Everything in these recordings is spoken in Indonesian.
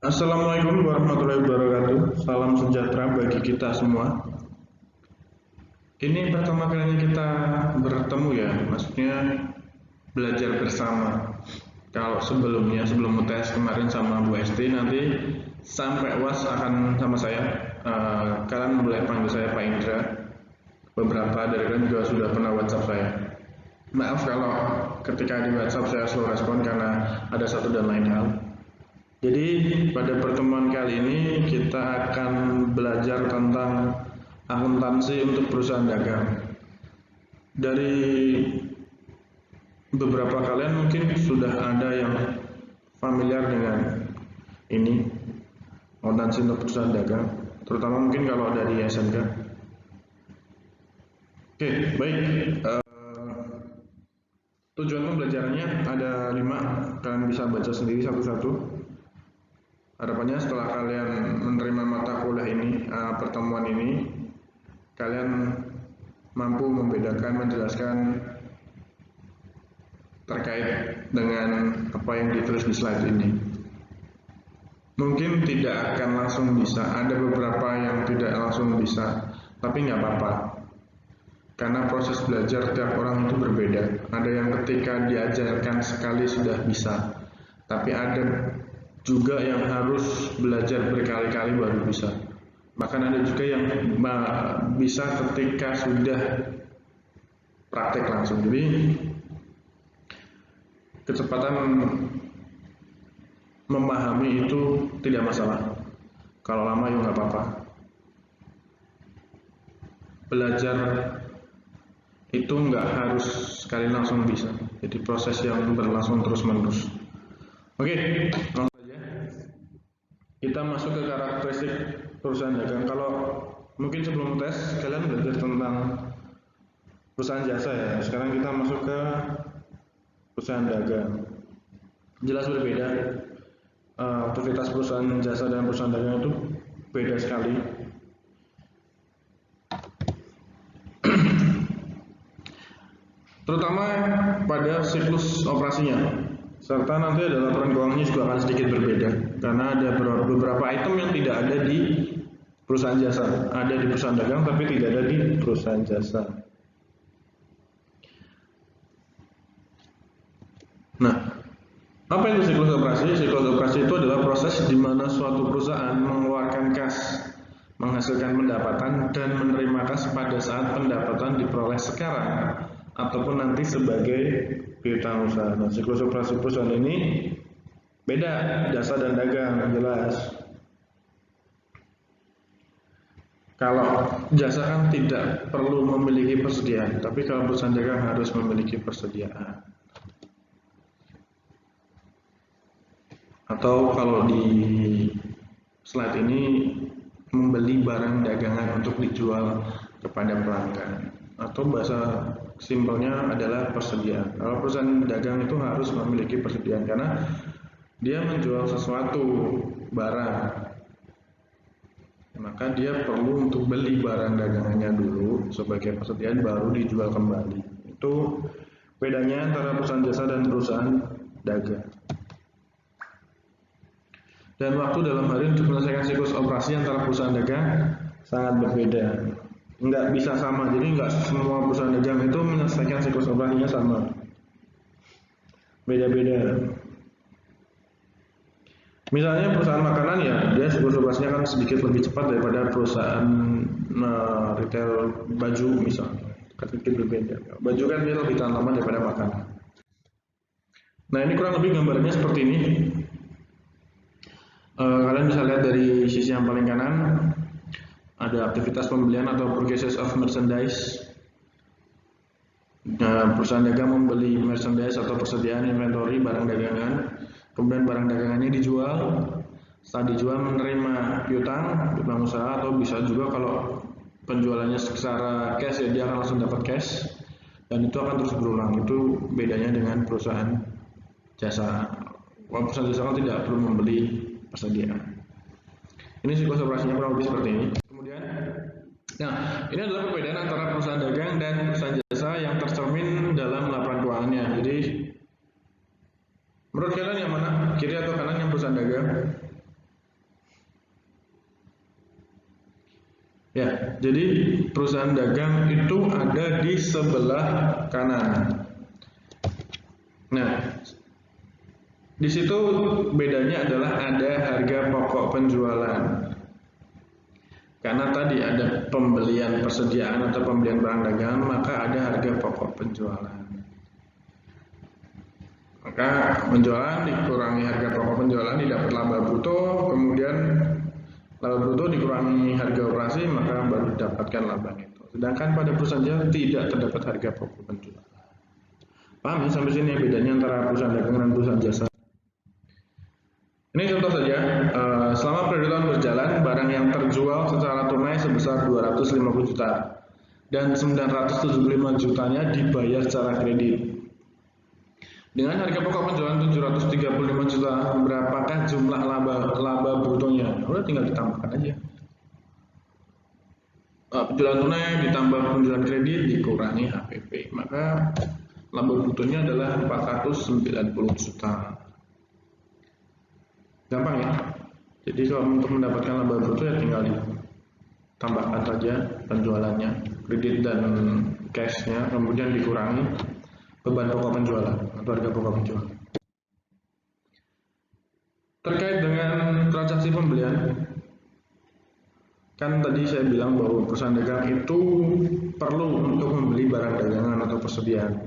Assalamualaikum warahmatullahi wabarakatuh. Salam sejahtera bagi kita semua. Ini pertama kalinya kita bertemu ya, maksudnya belajar bersama. Kalau sebelum UTS kemarin sama Bu Esti, nanti sampai UAS akan sama saya. Kalian boleh panggil saya Pak Indra. Beberapa dari kalian juga sudah pernah WhatsApp saya. Maaf kalau ketika di WhatsApp saya slow respon karena ada satu dan lain hal. Jadi pada pertemuan kali ini kita akan belajar tentang akuntansi untuk perusahaan dagang. Dari beberapa kalian mungkin sudah ada yang familiar dengan ini, akuntansi untuk perusahaan dagang, terutama mungkin kalau dari SMK. Oke, baik. Tujuan pembelajarannya ada 5, kalian bisa baca sendiri satu-satu. Harapannya setelah kalian menerima mata kuliah ini, pertemuan ini, kalian mampu membedakan, menjelaskan terkait dengan apa yang ditulis di slide ini. Mungkin tidak akan langsung bisa, ada beberapa yang tidak langsung bisa, tapi nggak apa-apa. Karena proses belajar tiap orang itu berbeda. Ada yang ketika diajarkan sekali sudah bisa, tapi ada juga yang harus belajar berkali-kali baru bisa. Bahkan ada juga yang bisa ketika sudah praktek langsung. Jadi kecepatan memahami itu tidak masalah. Kalau lama ya nggak apa-apa. Belajar itu nggak harus sekali langsung bisa. Jadi proses yang berlangsung terus-menerus. Oke, langsung saja. Kita masuk ke karakteristik perusahaan dagang. Kalau mungkin sebelum tes kalian belajar tentang perusahaan jasa ya. Sekarang kita masuk ke perusahaan dagang. Jelas berbeda. Aktivitas perusahaan jasa dan perusahaan dagang itu beda sekali. Terutama pada siklus operasinya. Serta nanti ada laporan keuangannya juga akan sedikit berbeda karena ada beberapa item yang tidak ada di perusahaan jasa, ada di perusahaan dagang tapi tidak ada di perusahaan jasa. Nah, apa itu siklus operasi? Siklus operasi itu adalah proses di mana suatu perusahaan mengeluarkan kas, menghasilkan pendapatan dan menerima kas pada saat pendapatan diperoleh sekarang ataupun nanti sebagai piutang usaha. Nah, siklus operasi perusahaan ini beda jasa dan dagang, jelas. Kalau jasa kan tidak perlu memiliki persediaan, tapi kalau perusahaan dagang harus memiliki persediaan. Atau kalau di slide ini membeli barang dagangan untuk dijual kepada pelanggan. Atau bahasa simpelnya adalah persediaan. Kalau perusahaan dagang itu harus memiliki persediaan karena dia menjual sesuatu barang, maka dia perlu untuk beli barang dagangannya dulu sebagai persediaan baru dijual kembali. Itu bedanya antara perusahaan jasa dan perusahaan dagang. Dan waktu dalam hari untuk menyelesaikan siklus operasi antara perusahaan dagang sangat berbeda. Nggak bisa sama, jadi nggak semua perusahaan dagang itu menyelesaikan siklus operasinya sama, beda-beda. Misalnya perusahaan makanan ya, dia siklus operasinya kan sedikit lebih cepat daripada perusahaan retail baju misalnya, sedikit berbeda. Baju kan dia lebih tahan lama daripada makanan. Nah, ini kurang lebih gambarnya seperti ini. Kalian bisa lihat dari sisi yang paling kanan ada aktivitas pembelian atau purchases of merchandise. Perusahaan dagang membeli merchandise atau persediaan inventory barang dagangan, kemudian barang dagangannya dijual. Setelah dijual menerima piutang usaha, atau bisa juga kalau penjualannya secara cash ya dia akan langsung dapat cash, dan itu akan terus berulang. Itu bedanya dengan perusahaan jasa. Perusahaan jasa kan tidak perlu membeli persediaan. Ini siklus operasinya kurang lebih seperti ini. Kemudian, nah ini adalah perbedaan antara perusahaan dagang dan perusahaan jasa yang tercermin dalam laporan keuangannya. Jadi, menurut kalian yang mana? Kiri atau kanan yang perusahaan dagang? Ya, jadi perusahaan dagang itu ada di sebelah kanan. Nah, di situ bedanya adalah ada harga pokok penjualan. Karena tadi ada pembelian persediaan atau pembelian barang dagangan, maka ada harga pokok penjualan. Maka penjualan dikurangi harga pokok penjualan didapat laba bruto, kemudian laba bruto dikurangi harga operasi, maka baru didapatkan laba neto. Sedangkan pada perusahaan jasa tidak terdapat harga pokok penjualan. Paham ya sampai sini bedanya antara perusahaan dagang dan perusahaan jasa? Ini contoh saja, selama periode tahun berjalan, barang yang terjual secara tunai sebesar 250 juta dan 975 jutanya dibayar secara kredit. Dengan harga pokok penjualan 735 juta, berapakah jumlah laba brutonya? Udah tinggal ditambahkan aja. Penjualan tunai ditambah penjualan kredit dikurangi HPP, maka laba brutonya adalah 490 juta. Gampang ya. Jadi kalau untuk mendapatkan laba bruto ya tinggal ditambahkan saja penjualannya, kredit dan cashnya, kemudian dikurangi beban pokok penjualan atau harga pokok penjualan. Terkait dengan transaksi pembelian, kan tadi saya bilang bahwa perusahaan dagang itu perlu untuk membeli barang dagangan atau persediaan.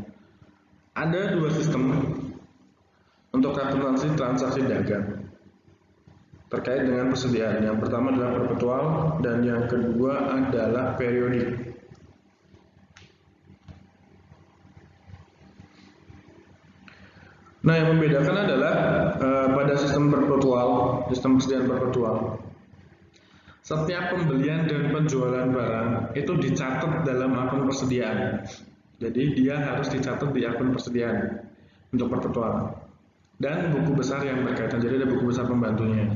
Ada dua sistem untuk akuntansi transaksi dagang terkait dengan persediaan. Yang pertama adalah perpetual dan yang kedua adalah periodik. Nah, yang membedakan adalah pada sistem perpetual, sistem persediaan perpetual, setiap pembelian dan penjualan barang itu dicatat dalam akun persediaan. Jadi dia harus dicatat di akun persediaan untuk perpetual. Dan buku besar yang berkaitan, jadi ada buku besar pembantunya.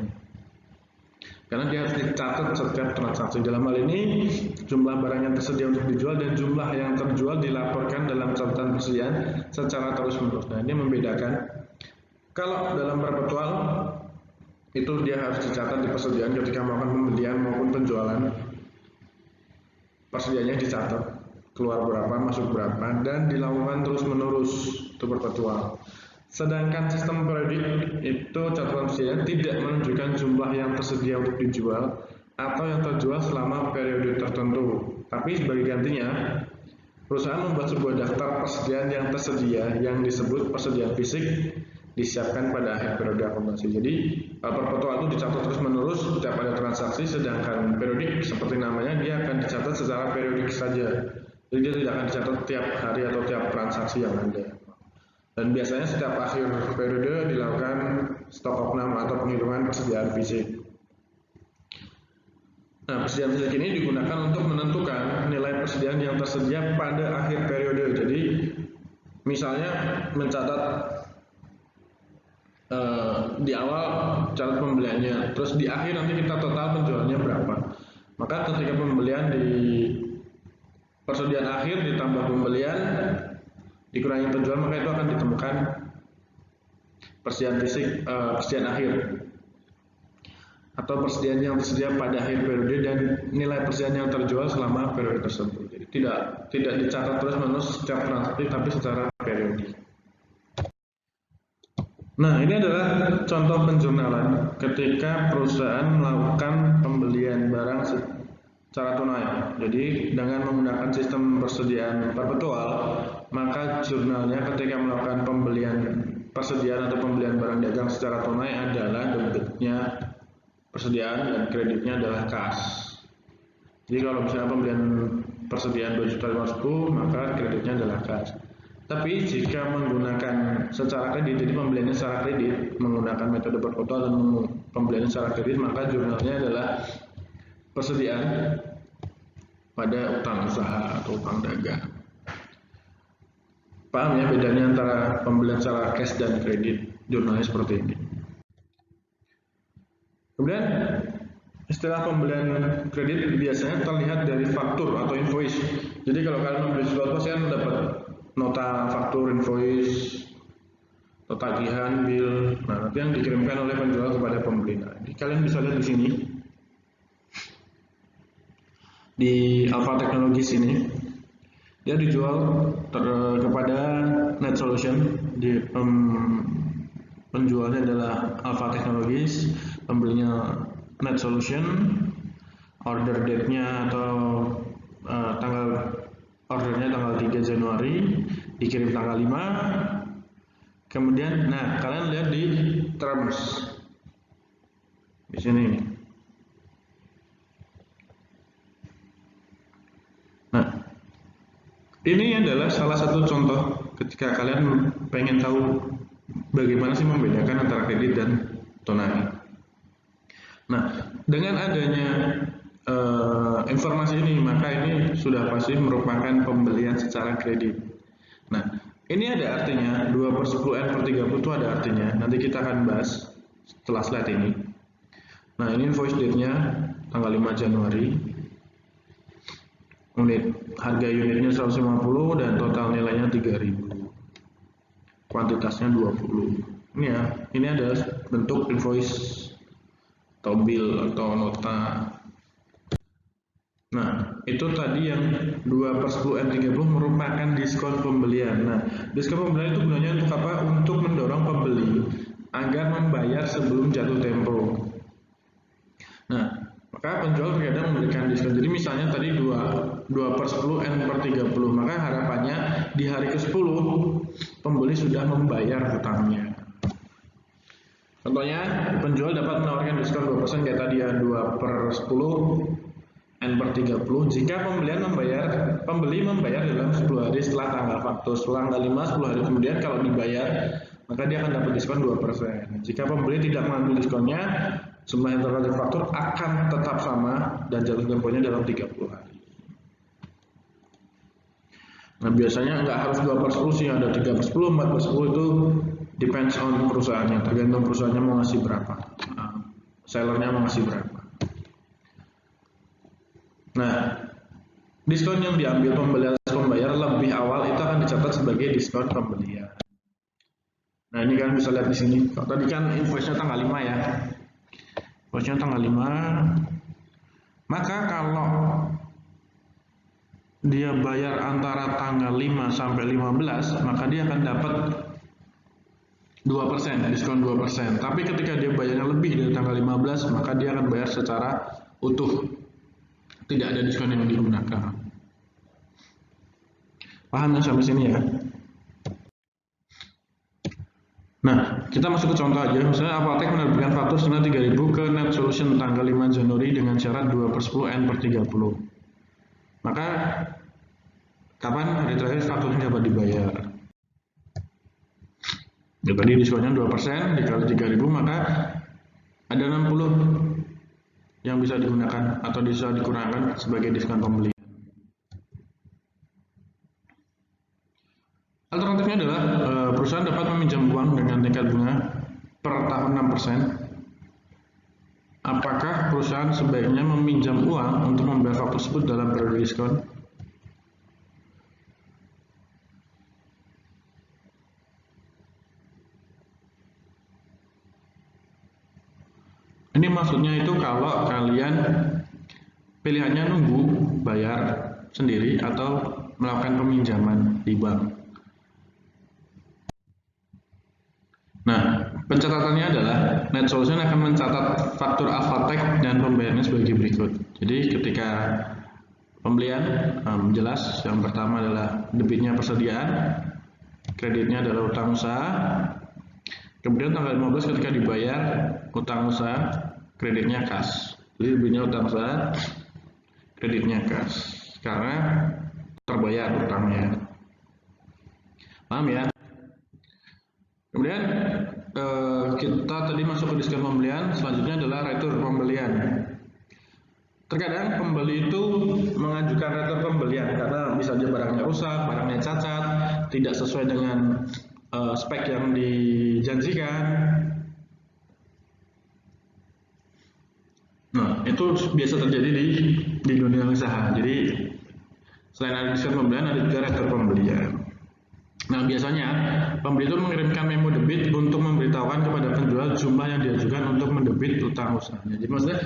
Karena dia harus dicatat setiap transaksi. Dalam hal ini, jumlah barang yang tersedia untuk dijual dan jumlah yang terjual dilaporkan dalam catatan persediaan secara terus-menerus. Nah, ini membedakan. Kalau dalam perpetual, itu dia harus dicatat di persediaan ketika melakukan pembelian maupun penjualan. Persediaannya dicatat, keluar berapa, masuk berapa, dan dilakukan terus-menerus. Itu perpetual. Sedangkan sistem periodik itu catatan persediaan tidak menunjukkan jumlah yang tersedia untuk dijual atau yang terjual selama periode tertentu. Tapi sebagai gantinya, perusahaan membuat sebuah daftar persediaan yang tersedia yang disebut persediaan fisik disiapkan pada akhir periode akumulasi. Jadi perpetual itu dicatat terus-menerus setiap ada transaksi, sedangkan periodik seperti namanya dia akan dicatat secara periodik saja. Jadi dia tidak akan dicatat tiap hari atau tiap transaksi yang ada. Dan biasanya setiap akhir periode dilakukan stok opnam atau penghitungan persediaan fisik. Nah, persediaan fisik ini digunakan untuk menentukan nilai persediaan yang tersedia pada akhir periode. Jadi, misalnya mencatat di awal catat pembeliannya, terus di akhir nanti kita total penjualannya berapa. Maka ketika pembelian di persediaan akhir ditambah pembelian dikurangi penjualan, maka itu akan ditemukan persediaan fisik, persediaan akhir atau persediaan yang tersedia pada akhir periode dan nilai persediaan yang terjual selama periode tersebut. Jadi tidak dicatat terus-menerus setiap transaksi, tapi secara periodik. Nah, ini adalah contoh penjurnalan ketika perusahaan melakukan pembelian barang secara tunai. Jadi dengan menggunakan sistem persediaan perpetual, maka jurnalnya ketika melakukan pembelian persediaan atau pembelian barang dagang secara tunai adalah debitnya persediaan dan kreditnya adalah kas. Jadi kalau misalnya pembelian persediaan 2.500.000, maka kreditnya adalah kas. Tapi jika menggunakan secara kredit, jadi pembeliannya secara kredit menggunakan metode perpetual dan pembeliannya secara kredit, maka jurnalnya adalah persediaan pada utang usaha atau utang dagang. Paham ya bedanya antara pembelian secara cash dan kredit? Jurnalnya seperti ini. Kemudian istilah pembelian kredit biasanya terlihat dari faktur atau invoice. Jadi kalau kalian membeli sesuatu pasti kan dapat nota faktur, invoice, atau tagihan, bill. Nah, nanti yang dikirimkan oleh penjual kepada pembeli. Nah, kalian bisa lihat di sini. di Alpha Technologies ini, dia dijual kepada Net Solution. Penjualnya adalah Alpha Technologies, pembelinya Net Solution. Order date-nya atau ordernya tanggal 3 Januari, dikirim tanggal 5. Kemudian, nah kalian lihat di terms di sini. Nah, ini adalah salah satu contoh ketika kalian pengen tahu bagaimana sih membedakan antara kredit dan tunai. Nah, dengan adanya informasi ini, maka ini sudah pasti merupakan pembelian secara kredit. Nah, ini ada artinya, 2/10N/30 itu ada artinya. Nanti kita akan bahas setelah slide ini. Nah, ini invoice date-nya tanggal 5 Januari. Harga unitnya 150 dan total nilainya 3.000. Kuantitasnya 20. Ini ya, ini adalah bentuk invoice atau bill atau nota. Nah, itu tadi yang 2/10N/30 merupakan diskon pembelian. Nah, diskon pembelian itu gunanya untuk apa? Untuk mendorong pembeli agar membayar sebelum jatuh tempo. Nah, maka penjual terkadang memberikan diskon. Jadi misalnya tadi 2/10N/30, maka harapannya di hari ke-10 pembeli sudah membayar hutangnya. Contohnya, penjual dapat menawarkan diskon 2% kayak tadi ya, 2/10N/30 jika pembeli membayar dalam 10 hari setelah tanggal faktur. Setelah tanggal 5, 10 hari kemudian kalau dibayar, maka dia akan dapat diskon 2%. Jika pembeli tidak mengambil diskonnya, jumlah yang terkait faktur akan tetap sama dan jatuh temponya dalam 30 hari. Nah, biasanya nggak harus 2/10 sih, ada 3/10, 4/10, itu depends on perusahaannya, tergantung perusahaannya mau ngasih berapa, sellernya mau ngasih berapa. Nah, diskon yang diambil pembayar lebih awal itu akan dicatat sebagai diskon pembelian. Nah, ini kalian bisa lihat di sini. Kalau tadi kan invoice-nya tanggal 5 ya. Invoice-nya tanggal 5. Maka kalau dia bayar antara tanggal 5 sampai 15, maka dia akan dapat 2%, diskon 2%. Tapi ketika dia bayarnya lebih dari tanggal 15, maka dia akan bayar secara utuh. Tidak ada diskon yang digunakan. Paham ya sampai sini ya? Nah, kita masuk ke contoh aja. Misalnya Alphatech menerbitkan faktur senilai 3.000 ke Net Solution tanggal 5 Januari dengan syarat 2/10N/30. Maka kapan hari terakhir fakturnya dapat dibayar? Ya, tadi diskonnya 2%, dikali 3.000, maka ada 60 yang bisa digunakan atau bisa dikurangkan sebagai diskon pembelian. Alternatifnya adalah perusahaan dapat meminjam uang dengan tingkat bunga per tahun 6%. Apakah perusahaan sebaiknya meminjam uang untuk membayar faktur tersebut dalam periode diskon? Ini maksudnya itu kalau kalian pilihannya nunggu bayar sendiri atau melakukan peminjaman di bank. Nah, pencatatannya adalah Net Solution akan mencatat faktur Alphatech dan pembayarannya sebagai berikut. Jadi ketika pembelian jelas, yang pertama adalah debitnya persediaan, kreditnya adalah utang usaha. Kemudian tanggal 15 ketika dibayar utang usaha, kreditnya kas. Jadi debitnya utang usaha, kreditnya kas. Karena terbayar utangnya. Paham ya? Kemudian kita tadi masuk ke diskon pembelian, selanjutnya adalah retur pembelian. Terkadang pembeli itu mengajukan retur pembelian karena bisa aja barangnya rusak, barangnya cacat, tidak sesuai dengan spek yang dijanjikan. Nah, itu biasa terjadi di dunia usaha. Jadi selain ada diskon pembelian, ada juga retur pembelian. Nah, biasanya pembeli itu mengirimkan memo debit untuk memberitahukan kepada penjual jumlah yang diajukan untuk mendebit utang usahanya. Jadi maksudnya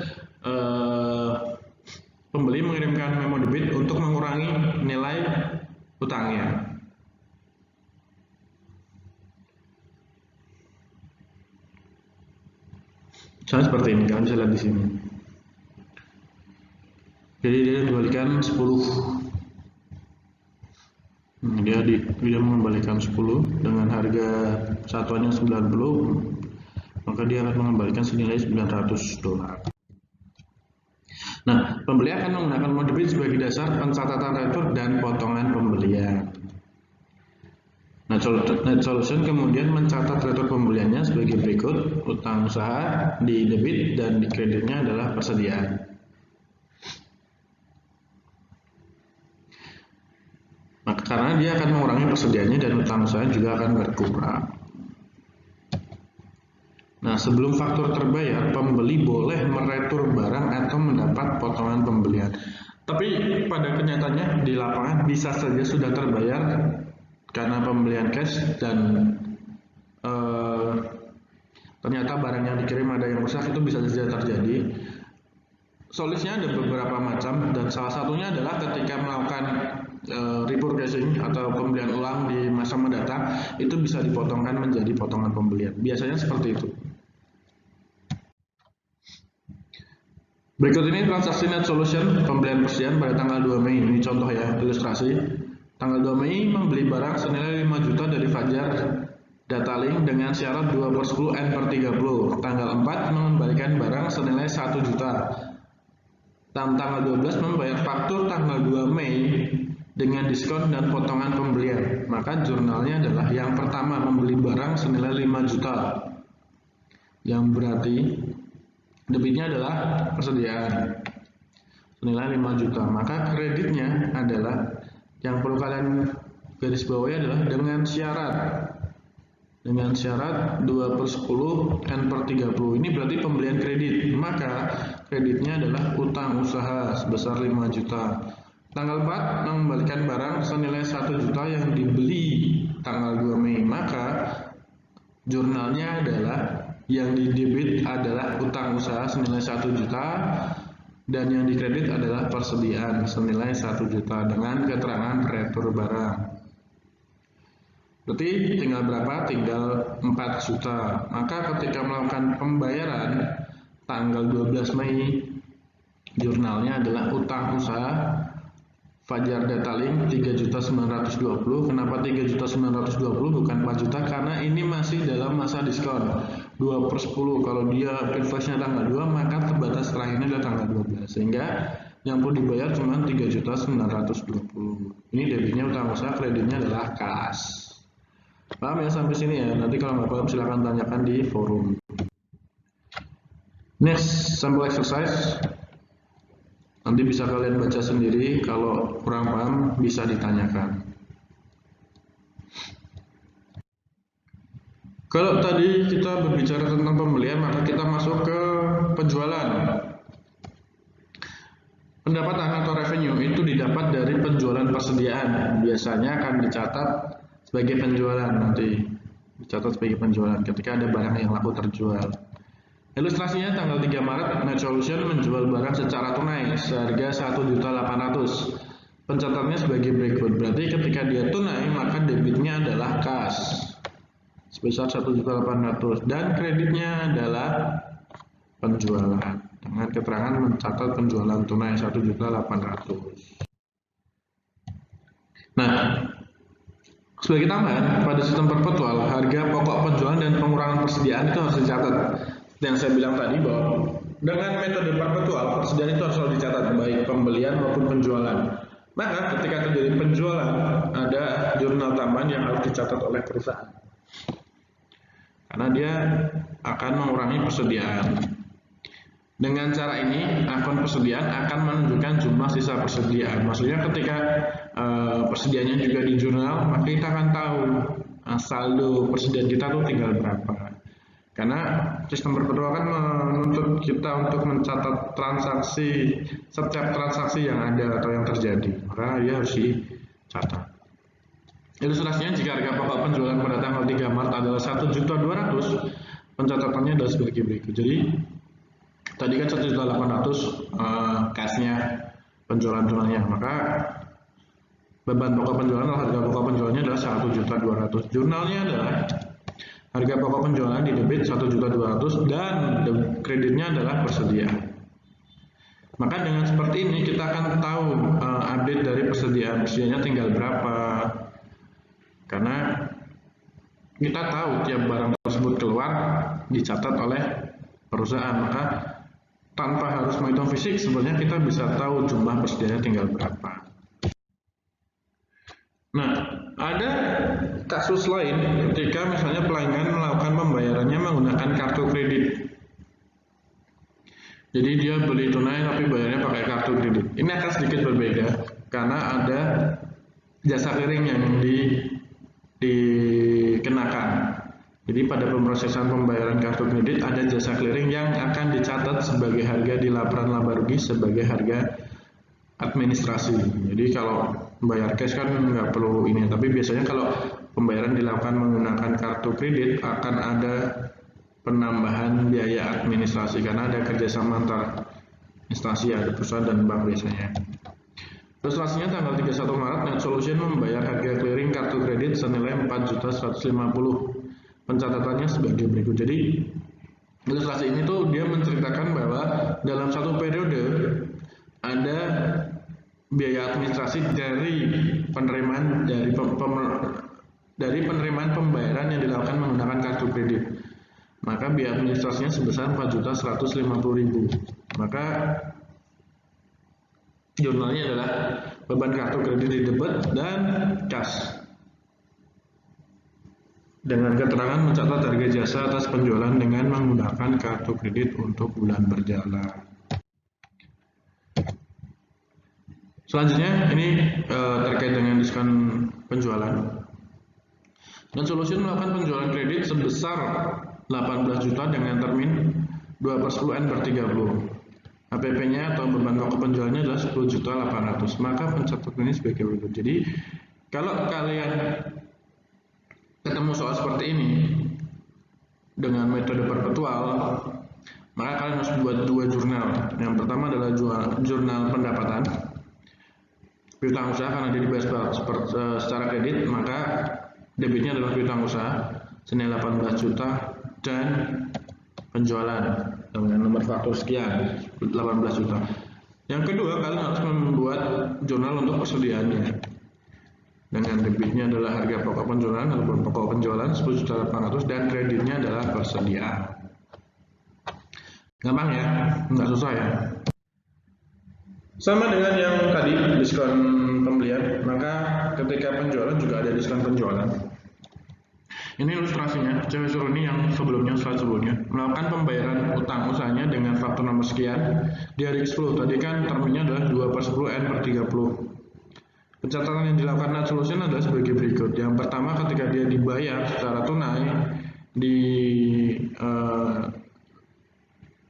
pembeli mengirimkan memo debit untuk mengurangi nilai utangnya. Misalnya seperti ini, kalian bisa lihat di sini. Jadi dia dikembalikan 10. Dia mengembalikan 10 dengan harga satuannya 90, maka dia akan mengembalikan senilai $900. Nah, pembeli akan menggunakan memo debit sebagai dasar pencatatan retur dan potongan pembelian. Net Solution kemudian mencatat retur pembeliannya sebagai berikut: utang usaha di debit dan di kreditnya adalah persediaan. Maka karena dia akan mengurangi persediaannya dan utang usaha juga akan berkurang. Nah, sebelum faktur terbayar, pembeli boleh meretur barang atau mendapat potongan pembelian. Tapi pada kenyataannya di lapangan bisa saja sudah terbayar karena pembelian cash dan ternyata barang yang dikirim ada yang rusak, itu bisa saja terjadi. Solusinya ada beberapa macam, dan salah satunya adalah ketika melakukan repurchasing atau pembelian ulang di masa mendatang, itu bisa dipotongkan menjadi potongan pembelian. Biasanya seperti itu. Berikut ini transaksi Net Solution pembelian persediaan pada tanggal 2 Mei. Ini contoh ya, ilustrasi. Tanggal 2 Mei membeli barang senilai 5 juta dari Fajar Datalink dengan syarat 2/10 N/30. Tanggal 4 mengembalikan barang senilai 1 juta. Dan tanggal 12 membayar faktur tanggal 2 Mei dengan diskon dan potongan pembelian. Maka jurnalnya adalah yang pertama membeli barang senilai 5 juta. Yang berarti debitnya adalah persediaan senilai 5 juta. Maka kreditnya adalah, yang perlu kalian garis bawahi adalah dengan syarat 2/10 N/30. Ini berarti pembelian kredit. Maka kreditnya adalah utang usaha sebesar 5 juta. Tanggal 4 mengembalikan barang senilai 1 juta yang dibeli tanggal 2 Mei. Maka jurnalnya adalah yang didebit adalah utang usaha senilai 1 juta dan yang dikredit adalah persediaan senilai 1 juta dengan keterangan retur barang. Berarti tinggal berapa? Tinggal 4 juta. Maka ketika melakukan pembayaran tanggal 12 Mei, jurnalnya adalah utang usaha Fajar Datalink 3.920. Kenapa 3.920 bukan 4 juta? Karena ini masih dalam masa diskon 2/10. Kalau dia invoice-nya tanggal 2, maka terbatas terakhirnya adalah tanggal 12. Sehingga yang perlu dibayar cuma 3.920. Ini debitnya utang usaha, kreditnya adalah kas. Paham ya sampai sini ya? Nanti kalau nggak paham silahkan tanyakan di forum. Next, sample exercise. Nanti bisa kalian baca sendiri, kalau kurang paham bisa ditanyakan. Kalau tadi kita berbicara tentang pembelian, maka kita masuk ke penjualan. Pendapatan atau revenue itu didapat dari penjualan persediaan. Biasanya akan dicatat sebagai penjualan, nanti dicatat sebagai penjualan ketika ada barang yang laku terjual. Ilustrasinya tanggal 3 Maret, Net Solution menjual barang secara tunai seharga 1.800.000. Pencatatannya sebagai berikut. Berarti ketika dia tunai, maka debitnya adalah kas sebesar 1.800.000 dan kreditnya adalah penjualan dengan keterangan mencatat penjualan tunai 1.800.000. Nah, sebagai tambahan, pada sistem perpetual, harga pokok penjualan dan pengurangan persediaan itu harus dicatat. Yang saya bilang tadi bahwa dengan metode perpetual, persediaan itu harus selalu dicatat, baik pembelian maupun penjualan. Maka ketika terjadi penjualan, ada jurnal tambahan yang harus dicatat oleh perusahaan. Karena dia akan mengurangi persediaan. Dengan cara ini, akun persediaan akan menunjukkan jumlah sisa persediaan. Maksudnya ketika persediaannya juga di jurnal, maka kita akan tahu saldo persediaan kita tuh tinggal berapa. Karena sistem perpetual kan menuntut kita untuk mencatat transaksi, setiap transaksi yang ada atau yang terjadi, maka dia harus dicatat. Ilustrasinya, jika harga pokok penjualan pada tanggal 3 Maret adalah 1.200.000, pencatatannya adalah sebagai berikut. Jadi tadi kan 1.800.000 kasnya, penjualan-jurnalnya. Maka beban pokok penjualan atau harga pokok penjualannya adalah 1.200.000. Jurnalnya adalah harga pokok penjualan di debit 1.200.000 dan kreditnya adalah persediaan. Maka dengan seperti ini kita akan tahu update dari persediaannya tinggal berapa. Karena kita tahu tiap barang tersebut keluar dicatat oleh perusahaan, maka tanpa harus menghitung fisik sebenarnya kita bisa tahu jumlah persediaannya tinggal berapa. Nah, ada kasus lain ketika misalnya pelanggan melakukan pembayarannya menggunakan kartu kredit. Jadi dia beli tunai tapi bayarnya pakai kartu kredit. Ini akan sedikit berbeda karena ada jasa clearing yang dikenakan. Jadi pada pemrosesan pembayaran kartu kredit ada jasa clearing yang akan dicatat sebagai harga di laporan laba rugi sebagai harga administrasi. Jadi kalau bayar cash kan nggak perlu ini, tapi biasanya kalau pembayaran dilakukan menggunakan kartu kredit akan ada penambahan biaya administrasi karena ada kerjasama antar instansi, ada perusahaan dan bank biasanya. Ilustrasinya tanggal 31 Maret Net Solution membayar harga clearing kartu kredit senilai 4.150.000. Pencatatannya sebagai berikut. Jadi ilustrasi ini tuh dia menceritakan bahwa dalam satu periode ada biaya administrasi dari penerimaan penerimaan pembayaran yang dilakukan menggunakan kartu kredit. Maka biaya administrasinya sebesar 4.150.000. Maka jurnalnya adalah beban kartu kredit di debit dan kas. Dengan keterangan mencatat harga jasa atas penjualan dengan menggunakan kartu kredit untuk bulan berjalan. Selanjutnya ini terkait dengan diskon penjualan. Net Solution melakukan penjualan kredit sebesar 18 juta dengan termin 2/10N/30. HPP-nya atau beban pokok penjualannya adalah 10.800.000. Maka pencatatan ini sebagai berikut. Jadi kalau kalian ketemu soal seperti ini dengan metode perpetual, maka kalian harus buat dua jurnal. Yang pertama adalah jurnal pendapatan piutang usaha karena dia dibayar secara kredit, maka debitnya adalah piutang usaha senilai 18 juta dan penjualan dengan nomor faktur sekian 18 juta. Yang kedua, kalian harus membuat jurnal untuk persediaannya dengan debitnya adalah harga pokok penjualan ataupun pokok penjualan 10.800.000 dan kreditnya adalah persediaan. Gampang ya, nggak susah ya. Sama dengan yang tadi diskon pembelian, maka ketika penjualan juga ada diskon penjualan. Ini ilustrasinya, cewek suruh ini yang sebelumnya, slide sebelumnya, melakukan pembayaran utang usahanya dengan faktur nomor sekian di hari ke-10. Tadi kan terminnya adalah 2/10N/30. Pencatatan yang dilakukan Net Solution adalah sebagai berikut. Yang pertama, ketika dia dibayar secara tunai di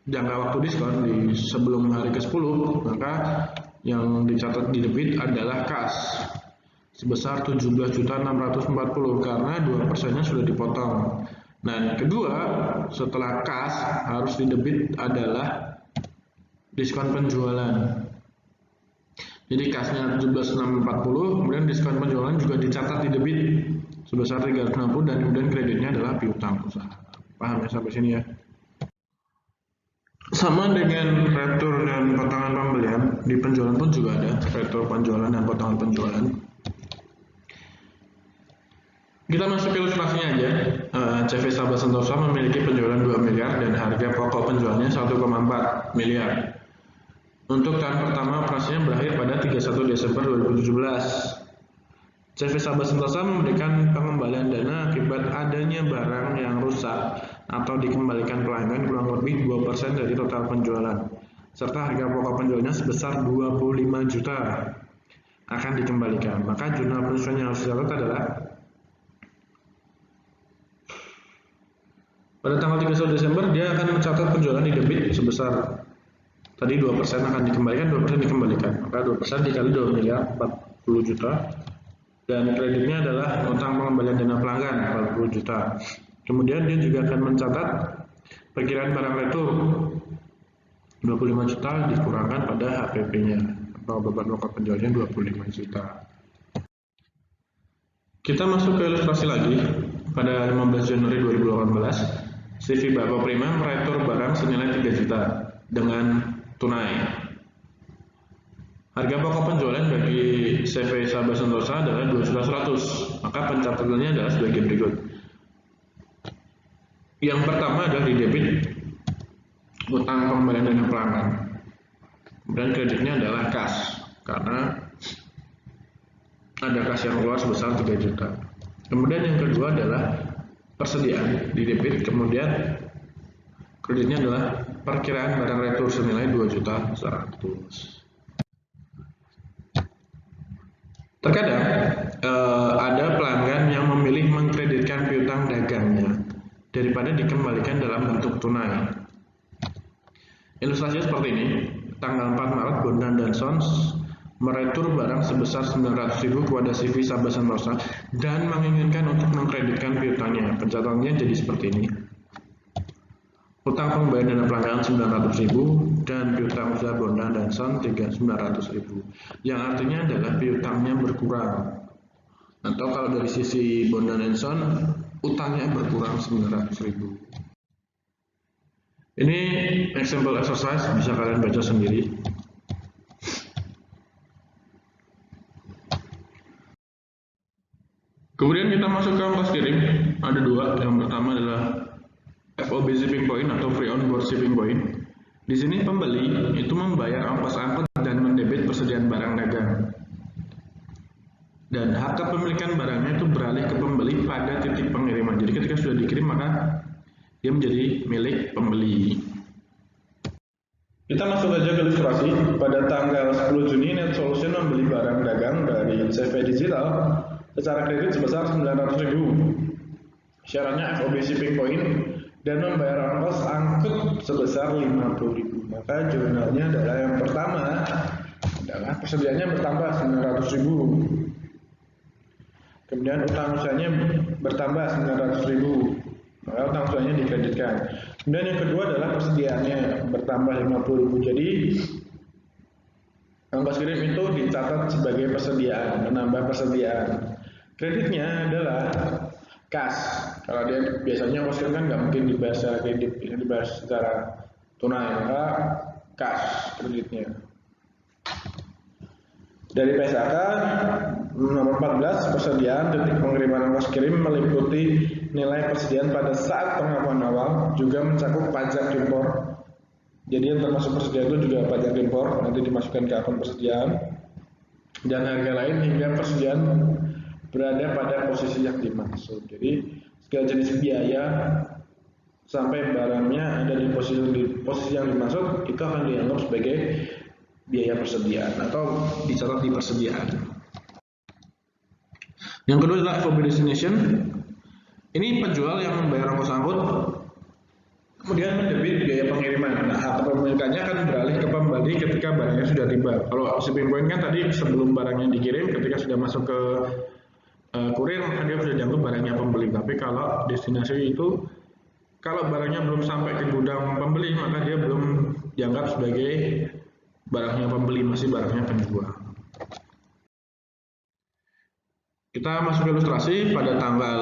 jangka waktu diskon di sebelum hari ke-10, maka yang dicatat di debit adalah kas sebesar 17.640 karena 2%-nya sudah dipotong. Dan kedua, setelah kas harus di debit adalah diskon penjualan. Jadi kasnya 17.640, kemudian diskon penjualan juga dicatat di debit sebesar 360 dan kemudian kreditnya adalah piutang usaha. Paham ya sampai sini ya? Sama dengan retur dan potongan pembelian, di penjualan pun juga ada retur penjualan dan potongan penjualan. Kita masuk ke ilustrasinya aja. CV Sabah Sentosa memiliki penjualan 2 miliar dan harga pokok penjualnya 1,4 miliar. Untuk tahun pertama operasinya berakhir pada 31 Desember 2017. CV Sabah Sentosa memberikan pengembalian dana akibat adanya barang yang rusak atau dikembalikan pelanggan kurang lebih 2% dari total penjualan, serta harga pokok penjualnya sebesar 25 juta akan dikembalikan. Maka jurnal penjualan yang harus dicatat adalah pada tanggal 31 Desember dia akan mencatat penjualan di debit sebesar tadi 2% akan dikembalikan, 2% dikembalikan. Maka 2% dikali 2 miliar 40 juta. Dan kreditnya adalah utang pengembalian dana pelanggan 40 juta. Kemudian dia juga akan mencatat perkiraan barang retur 25 juta dikurangkan pada HPP-nya beban pokok penjualnya 25 juta. Kita masuk ke ilustrasi lagi. Pada 15 Januari 2018, CV Bako Prima meretur barang senilai 3 juta dengan tunai. Harga pokok penjualan bagi CV Sabah Sentosa adalah 2.100.000. Maka pencatatannya adalah sebagai berikut. Yang pertama adalah di debit utang pengembalian dana pelanggan. Kemudian kreditnya adalah kas, karena ada kas yang keluar sebesar 3 juta. Kemudian yang kedua adalah persediaan di debit, kemudian kreditnya adalah perkiraan barang retur senilai 2.100.000. Terkadang ada pelanggan yang memilih mengkreditkan piutang dagangnya daripada dikembalikan dalam bentuk tunai. Ilustrasinya seperti ini. Tanggal 4 Maret, Bondan dan Sons meretur barang sebesar 900.000 kepada CV Sabah Sentosa dan menginginkan untuk mengkreditkan piutangnya. Pencatatannya jadi seperti ini. Utang pengembalian dana pelanggan 900.000 dan piutang usaha Bondan dan Sons 900.000. Yang artinya adalah piutangnya berkurang. Atau kalau dari sisi Bondan dan Sons, utangnya berkurang 900.000. Ini example exercise, bisa kalian baca sendiri. Kemudian kita masuk ke ongkos kirim. Ada dua. Yang pertama adalah FOB shipping point atau free on board shipping point. Di sini pembeli itu membayar ongkos angkut dan mendebit persediaan barang dagang. Dan hak kepemilikan barangnya itu beralih ke pembeli pada titik pengiriman. Jadi ketika sudah dikirim maka dia menjadi milik pembeli. Kita masuk saja ke ilustrasi. Pada tanggal 10 Juni, Net Solution membeli barang dagang dari CV Digital secara kredit sebesar 900.000. Syaratnya FOB shipping point dan membayar ongkos angkut sebesar 50.000. Maka jurnalnya adalah yang pertama adalah persediaannya bertambah 900.000. Kemudian utang usahanya bertambah 900.000. Maka utang usahanya dikreditkan. Kemudian yang kedua adalah persediaannya bertambah 50.000. Jadi ongkos kirim itu dicatat sebagai persediaan, menambah persediaan. Kreditnya adalah kas. Kalau dia biasanya ongkos kirim kan nggak mungkin dibayar secara kredit, dibayar secara tunai, maka kas kreditnya. Dari PSAK nomor 14, persediaan titik pengiriman ongkos kirim meliputi nilai persediaan pada saat pengakuan awal, juga mencakup pajak impor. Jadi yang termasuk persediaan itu juga pajak impor, nanti dimasukkan ke akun persediaan. Dan harga lain hingga persediaan berada pada posisi yang dimaksud. Jadi segala jenis biaya sampai barangnya ada di posisi yang dimaksud itu akan dianggap sebagai biaya persediaan atau dicatat di persediaan. Yang kedua adalah FOB destination. Ini penjual yang membayar ongkos angkut, kemudian mendebit biaya pengiriman. Nah, hak kepemilikannya akan beralih ke pembeli ketika barangnya sudah tiba. Kalau shipping point kan tadi sebelum barangnya dikirim, ketika sudah masuk ke kurir, maka dia sudah dianggap barangnya pembeli. Tapi kalau destinasi itu, kalau barangnya belum sampai ke gudang pembeli, maka dia belum dianggap sebagai barangnya pembeli, masih barangnya penjual. Kita masuk ke ilustrasi. Pada tanggal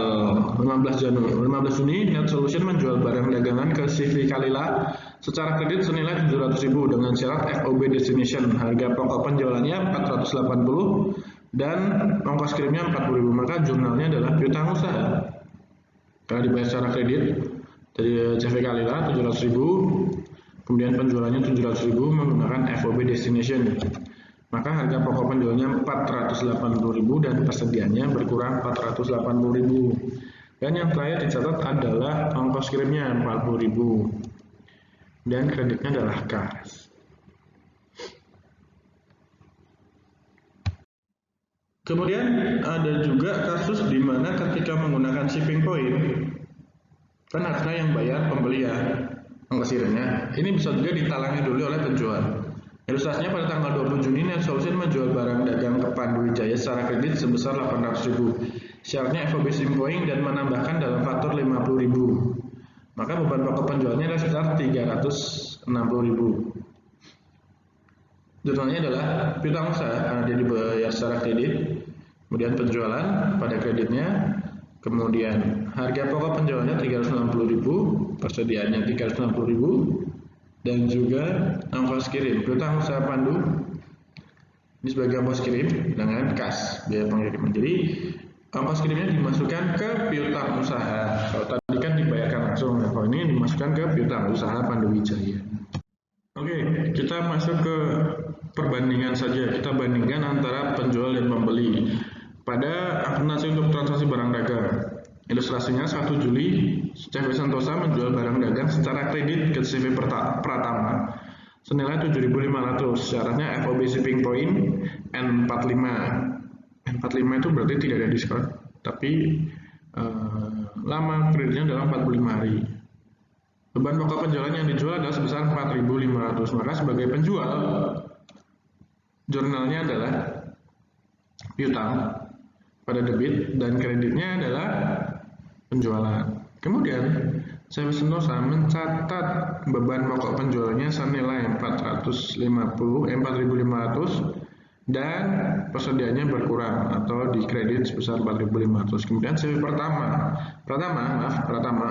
15 Juni, Net Solution menjual barang dagangan ke CV Kalila secara kredit senilai 700.000 dengan syarat FOB destination. Harga pokok penjualannya 480 dan ongkos kirimnya 40.000. Maka jurnalnya adalah piutang usaha. Kalau dibayar secara kredit dari CV Kalila 700.000, kemudian penjualannya 700.000 menggunakan FOB destination. Maka harga pokok penjualnya 480.000 dan persediaannya berkurang 480.000. Dan yang terakhir dicatat adalah ongkos kirimnya 40.000 dan kreditnya adalah kas. Kemudian ada juga kasus di mana ketika menggunakan shipping point kan harusnya yang bayar pembeli ya ongkos kirimnya. Ini bisa juga ditalangi dulu oleh penjual. Ilustrasinya pada tanggal 20 Juni, Net Solution menjual barang dagang ke Pandu Wijaya secara kredit sebesar 800.000. Syaratnya FOB shipping point dan menambahkan dalam faktur 50.000. Maka beban pokok penjualnya adalah sekitar 360.000. Jurnalnya adalah piutang usaha karena dia dibayar secara kredit, kemudian penjualan pada kreditnya, kemudian harga pokok penjualannya 360.000, persediaannya 360.000, dan juga ongkos kirim. Piutang usaha pandu ini sebagai ongkos kirim dengan kas biaya pengiriman. Jadi ongkos kirimnya dimasukkan ke piutang usaha. Kalau tadi kan dibayarkan langsung, nah kalau ini dimasukkan ke piutang usaha Pandu Wijaya. Oke, kita masuk ke perbandingan saja. Kita bandingkan antara penjual dan pembeli pada akuntansi untuk transaksi barang dagang. Ilustrasinya 1 Juli CV Sentosa menjual barang dagang secara kredit ke CV Pratama senilai 7.500. Syaratnya FOB shipping point N45. N45 itu berarti tidak ada diskon, tapi lama kreditnya dalam 45 hari. Beban pokok penjualan yang dijual adalah sebesar 4.500. Maka sebagai penjual, jurnalnya adalah piutang pada debit dan kreditnya adalah penjualan. Kemudian CV Sentosa mencatat beban pokok penjualannya senilai 4.500 dan persediaannya berkurang atau dikredit sebesar 4.500. Kemudian CV Pratama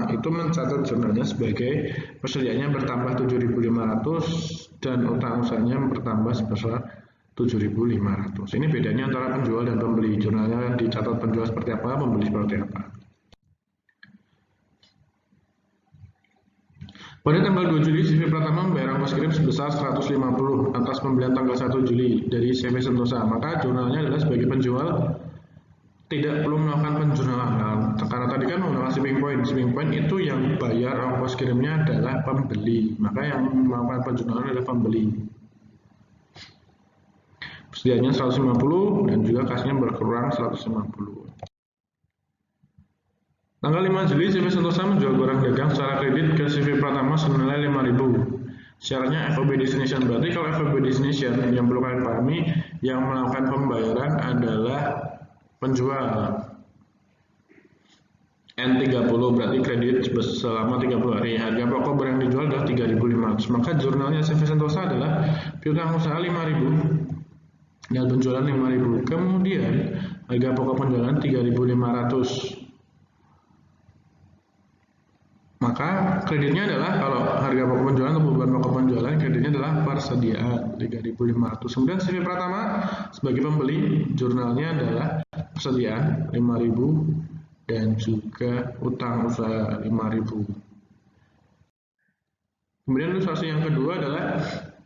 itu mencatat jurnalnya sebagai persediaannya bertambah 7.500 dan utang usahanya bertambah sebesar 7.500. Ini bedanya antara penjual dan pembeli. Jurnalnya dicatat penjual seperti apa, pembeli seperti apa. Pada tanggal 2 Juli, CV Pratama membayar ongkos kirim sebesar 150 atas pembelian tanggal 1 Juli dari CV Sentosa. Maka jurnalnya adalah sebagai penjual tidak perlu melakukan penjurnalan. Karena tadi kan menggunakan shipping point. Shipping point itu yang bayar ongkos kirimnya adalah pembeli. Maka yang melakukan penjurnalan adalah pembeli. Persediaannya 150 dan juga kasnya berkurang 150. Tanggal 5 Juli, CV Sentosa menjual barang dagang secara kredit ke CV Pratama senilai 5.000. Syaratnya FOB destination. Berarti kalau FOB destination yang perlu kalian pahami, yang melakukan pembayaran adalah penjual. N30 berarti kredit selama 30 hari. Harga pokok barang dijual adalah 3.500. Maka jurnalnya CV Sentosa adalah piutang usaha 5.000 dan penjualan 5.000. Kemudian harga pokok penjualan 3.500. Maka kreditnya adalah kalau harga pokok penjualan atau beban pokok penjualan, kreditnya adalah persediaan 3.500. Kemudian CV Pratama sebagai pembeli, jurnalnya adalah persediaan 5.000 dan juga utang usaha 5.000. Kemudian ilustrasi yang kedua adalah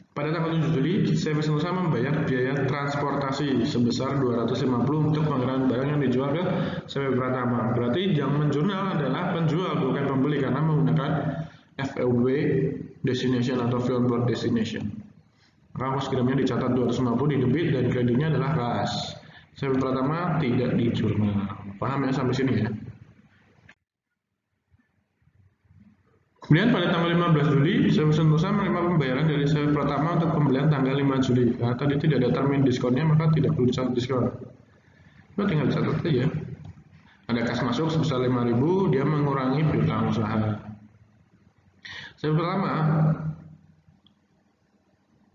pada tanggal 7 Juli, CV Sentosa membayar biaya transportasi sebesar 250 untuk pengiriman barang yang dijual ke CV Pratama. Berarti yang menjurnal adalah penjual, bukan pembeli, karena menggunakan FOB destination atau forward destination. Maka ongkos kirimnya dicatat 250 di debit dan kreditnya adalah kas. CV Pratama tidak dijurnal. Paham ya sampai sini ya? Kemudian pada tanggal 15 Juli, CV Sentosa menerima pembayaran dari CV Pratama untuk pembelian tanggal 5 Juli. Karena tadi tidak ada termin diskonnya, maka tidak perlu dicatat diskon. Nah, tinggal dicatat saja. Ada kas masuk sebesar 5.000, dia mengurangi piutang usaha. CV Pratama,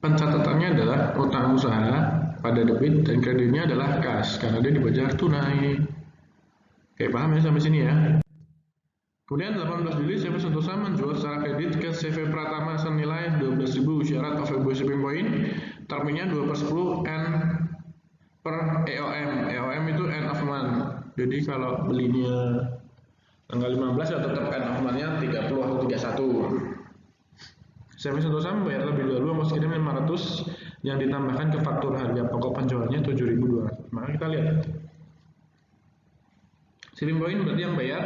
pencatatannya adalah utang usaha pada debit dan kreditnya adalah kas, karena dia dibayar tunai. Oke, paham ya sampai sini ya? Kemudian 18 Juli, CV Sentosa menjual secara kredit ke CV Pratama senilai 12.000. Syarat FOB shipping point, terminnya 2/10 N per EOM. EOM itu end of month. Jadi kalau belinya tanggal 15 ya tetap end of month-nya 30 atau 31. CV Sentosa membayar lebih dahulu ongkos kirim 500 yang ditambahkan ke faktur. Harga pokok penjualannya 7.200. Maka kita lihat. Shipping point berarti yang bayar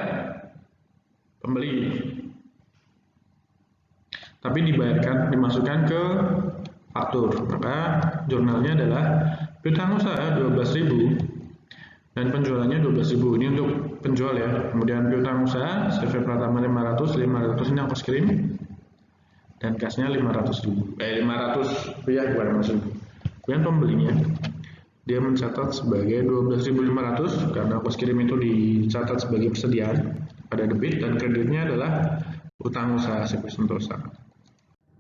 pembeli, tapi dimasukkan ke faktur. Maka jurnalnya adalah piutang usaha 12.000 dan penjualannya 12.000. Ini untuk penjual ya. Kemudian piutang usaha CV Pratama 500 ini ongkos kirim dan kasnya 500 rupiah bukan maksud. Kemudian pembelinya dia mencatat sebagai 12.500 karena ongkos kirim itu dicatat sebagai persediaan pada debit dan kreditnya adalah utang usaha CV Sentosa.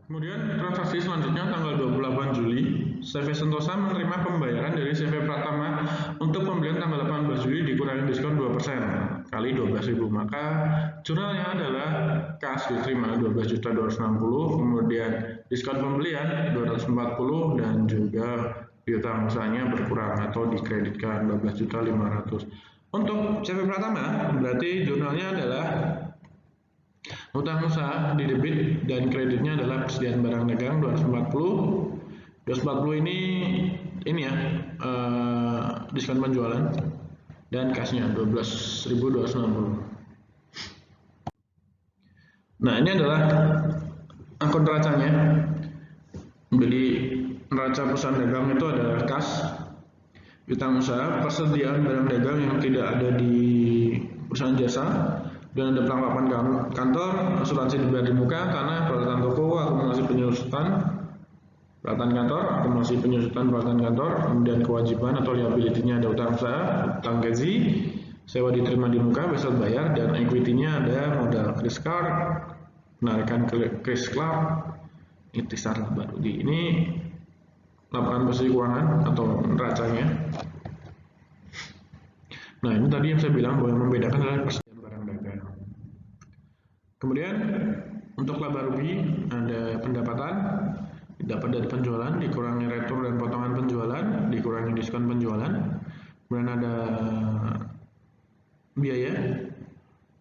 Kemudian transaksi selanjutnya tanggal 28 Juli, CV Sentosa menerima pembayaran dari CV Pratama untuk pembelian tanggal 18 Juli dikurangi diskon 2% kali 12.000. Maka jurnalnya adalah kas diterima 12.260, kemudian diskon pembelian 240 dan juga piutang usahanya berkurang atau dikreditkan 12.500. Untuk CV Pratama berarti jurnalnya adalah utang usaha di debit dan kreditnya adalah persediaan barang dagang 240. 240 ini ya diskon penjualan dan kasnya 12.260. Nah, ini adalah akun neracanya. Jadi neraca perusahaan dagang itu adalah kas, utang usaha, persediaan barang dagang yang tidak ada di perusahaan jasa, dan ada perlengkapan kantor, asuransi dibayar di muka, tanah, peralatan toko, akumulasi penyusutan, peralatan kantor, akumulasi penyusutan peralatan kantor, kemudian kewajiban atau liability-nya ada utang usaha, utang gaji, sewa diterima di muka, besok bayar, dan equity-nya ada modal kris card, penarikan kris club, ikhtisar laba rugi. Ini laporan posisi keuangan atau neracanya. Nah, ini tadi yang saya bilang bahwa yang membedakan adalah persediaan barang dagang. Kemudian untuk laba rugi ada pendapatan dapat dari penjualan dikurangi retur dan potongan penjualan dikurangi diskon penjualan. Kemudian ada biaya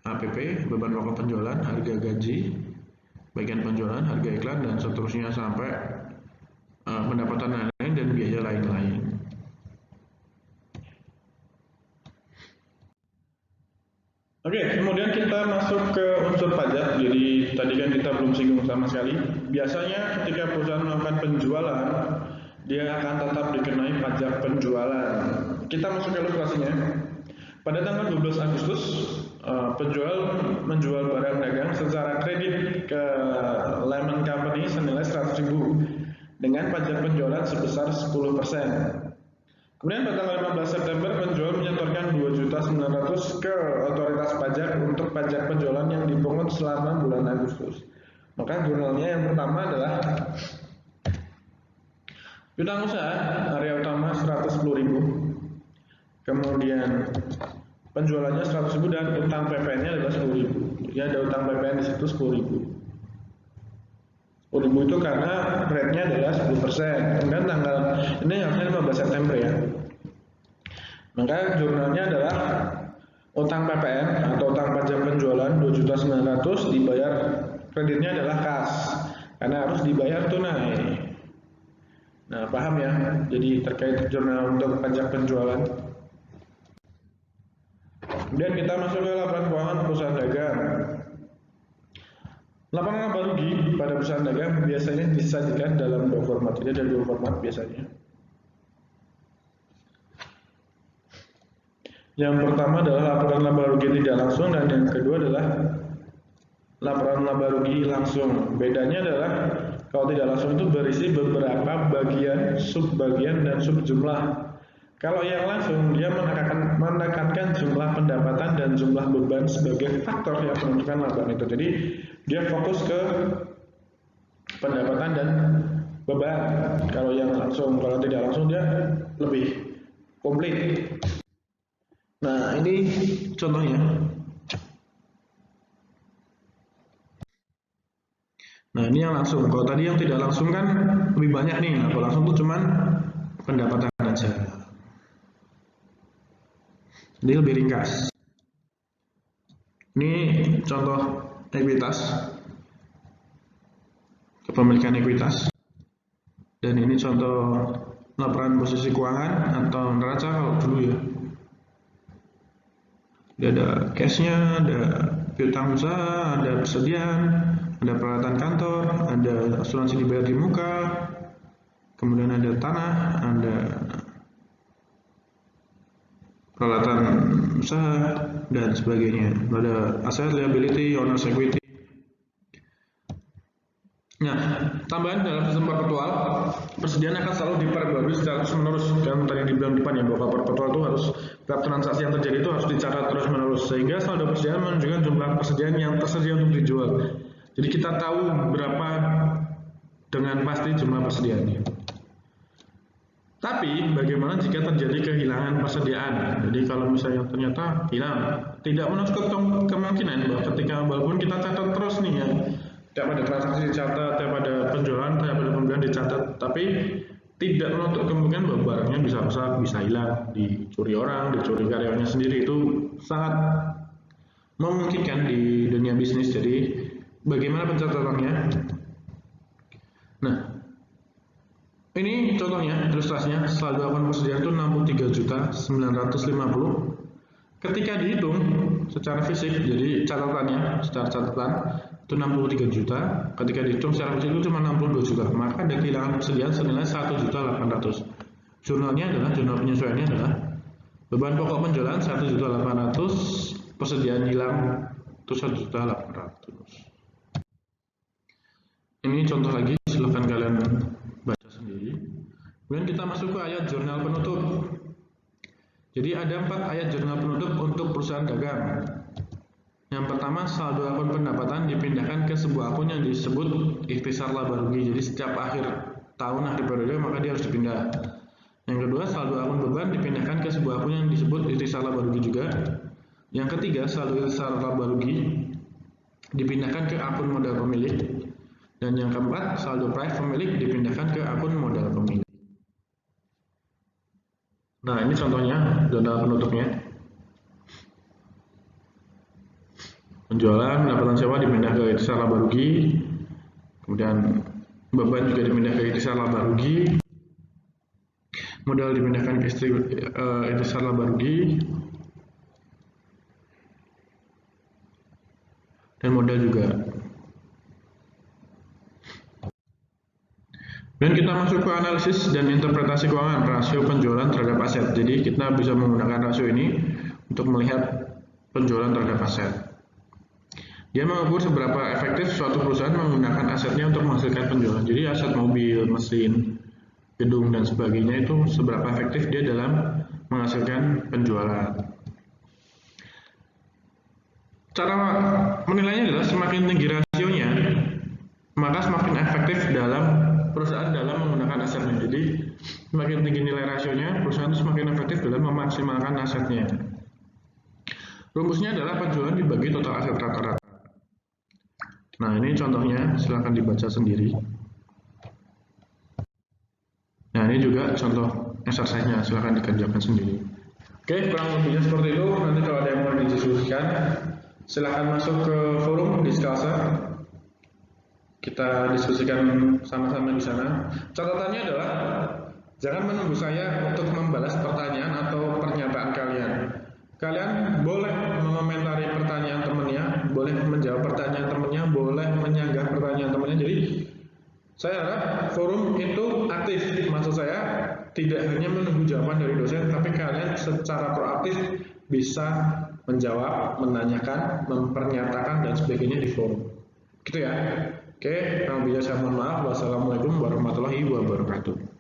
APP, beban pokok penjualan, harga gaji, bagian penjualan, harga iklan, dan seterusnya sampai pendapatan lain-lain dan biaya lain-lain. Oke, kemudian kita masuk ke unsur pajak. Jadi tadi kan kita belum singgung sama sekali. Biasanya ketika perusahaan melakukan penjualan, dia akan tetap dikenai pajak penjualan. Kita masuk ke ilustrasinya. Pada tanggal 12 Agustus, penjual menjual barang dagang secara kredit ke Lemon Company senilai 100.000 dengan pajak penjualan sebesar 10%. Kemudian pada tanggal 15 September penjual menyetorkan 2.900.000 ke otoritas pajak untuk pajak penjualan yang dipungut selama bulan Agustus. Maka jurnalnya yang pertama adalah piutang usaha area utama 110.000. Kemudian penjualannya 100.000 dan utang PPN-nya adalah 10.000. Ya, ada utang PPN di situ 10.000. 10.000 itu karena rate-nya adalah 10%. Kemudian tanggal ini harusnya 15 September ya. Maka jurnalnya adalah utang PPN atau utang pajak penjualan 2.900.000 dibayar, kreditnya adalah kas karena harus dibayar tunai. Nah, paham ya? Jadi terkait jurnal untuk pajak penjualan. Kemudian kita masuk ke laporan keuangan perusahaan dagang. Laporan laba rugi pada perusahaan dagang biasanya disajikan dalam dua format. Jadi ada dua format biasanya. Yang pertama adalah laporan laba rugi tidak langsung dan yang kedua adalah laporan laba rugi langsung. Bedanya adalah kalau tidak langsung itu berisi beberapa bagian, subbagian dan subjumlah. Kalau yang langsung dia menekankan jumlah pendapatan dan jumlah beban sebagai faktor yang menentukan laba itu. Jadi dia fokus ke pendapatan dan beban. Kalau yang langsung, kalau tidak langsung dia lebih komplit. Nah, ini contohnya. Nah, ini yang langsung. Kalau tadi yang tidak langsung kan lebih banyak nih. Nah, kalau langsung itu cuman pendapatan aja. Jadi lebih ringkas. Ini contoh ekuitas, kepemilikan ekuitas, dan ini contoh laporan posisi keuangan atau neraca kalau dulu ya. Jadi ada cashnya, ada piutang usaha, ada persediaan, ada peralatan kantor, ada asuransi dibayar di muka, kemudian ada tanah, ada peralatan usaha dan sebagainya. Ada aset, liability, owner's equity. Nah, tambahan dalam sistem perpetual, persediaan akan selalu diperbarui secara terus-menerus. Dan tadi dibilang di depan ya, bahwa perpetual itu harus setiap transaksi yang terjadi itu harus dicatat terus-menerus, sehingga saldo persediaan menunjukkan jumlah persediaan yang tersedia untuk dijual. Jadi kita tahu berapa dengan pasti jumlah persediaannya. Tapi bagaimana jika terjadi kehilangan persediaan? Jadi kalau misalnya ternyata hilang, tidak menutup kemungkinan bahwa ketika walaupun kita catat terus nih ya, tiap ada transaksi dicatat, tiap ada penjualan, tiap ada pembelian dicatat, tapi tidak menutup kemungkinan bahwa barangnya bisa rusak, bisa hilang, dicuri orang, dicuri karyawannya sendiri. Itu sangat memungkinkan di dunia bisnis. Jadi bagaimana pencatatannya? Nah, ini contohnya, ilustrasinya, saldo akun persediaan itu 63.950. Ketika dihitung secara fisik, jadi catatannya, secara catatan, itu 63 juta. Ketika dihitung secara fisik itu cuma 62 juta. Maka ada kehilangan persediaan senilai 1.800.000. Jurnalnya adalah, jurnal penyesuaiannya adalah, beban pokok penjualan 1.800.000, persediaan hilang itu 1.800.000. Ini contoh lagi, silahkan kalian baca sendiri. Kemudian kita masuk ke ayat jurnal penutup. Jadi ada 4 ayat jurnal penutup untuk perusahaan dagang. Yang pertama, saldo akun pendapatan dipindahkan ke sebuah akun yang disebut ikhtisar laba rugi. Jadi setiap akhir tahun, akhir periode, maka dia harus dipindah. Yang kedua, saldo akun beban dipindahkan ke sebuah akun yang disebut ikhtisar laba rugi juga. Yang ketiga, saldo ikhtisar laba rugi dipindahkan ke akun modal pemilik. Dan yang keempat, saldo price pemilik dipindahkan ke akun modal pemilik. Nah, ini contohnya jurnal penutupnya. Penjualan, pendapatan sewa dipindah ke ikhtisar laba rugi. Kemudian beban juga dipindah ke ikhtisar laba rugi. Modal dipindahkan ke ikhtisar laba rugi. Dan modal juga. Dan kita masuk ke analisis dan interpretasi keuangan, rasio penjualan terhadap aset. Jadi kita bisa menggunakan rasio ini untuk melihat penjualan terhadap aset. Dia mengukur seberapa efektif suatu perusahaan menggunakan asetnya untuk menghasilkan penjualan. Jadi aset mobil, mesin, gedung, dan sebagainya itu seberapa efektif dia dalam menghasilkan penjualan. Cara menilainya adalah semakin tinggi rasionya, maka semakin efektif perusahaan dalam menggunakan asetnya. Jadi semakin tinggi nilai rasionya, perusahaan itu semakin efektif dalam memaksimalkan asetnya. Rumusnya adalah penjualan dibagi total aset rata-rata. Nah, ini contohnya, silahkan dibaca sendiri. Nah, ini juga contoh exercise-nya, silahkan dikerjakan sendiri. Oke, kurang lebihnya seperti itu. Nanti kalau ada yang mau didiskusikan, silahkan masuk ke forum Discasa. Kita diskusikan sama-sama di sana. Catatannya adalah jangan menunggu saya untuk membalas pertanyaan atau pernyataan kalian. Kalian boleh mengomentari pertanyaan temannya, boleh menjawab pertanyaan temannya, boleh menyanggah pertanyaan temannya. Jadi saya harap forum itu aktif. Maksud saya tidak hanya menunggu jawaban dari dosen, tapi kalian secara proaktif bisa menjawab, menanyakan, mempernyataan dan sebagainya di forum. Gitu ya. Oke, kalau bisa saya mohon maaf. Wassalamualaikum warahmatullahi wabarakatuh.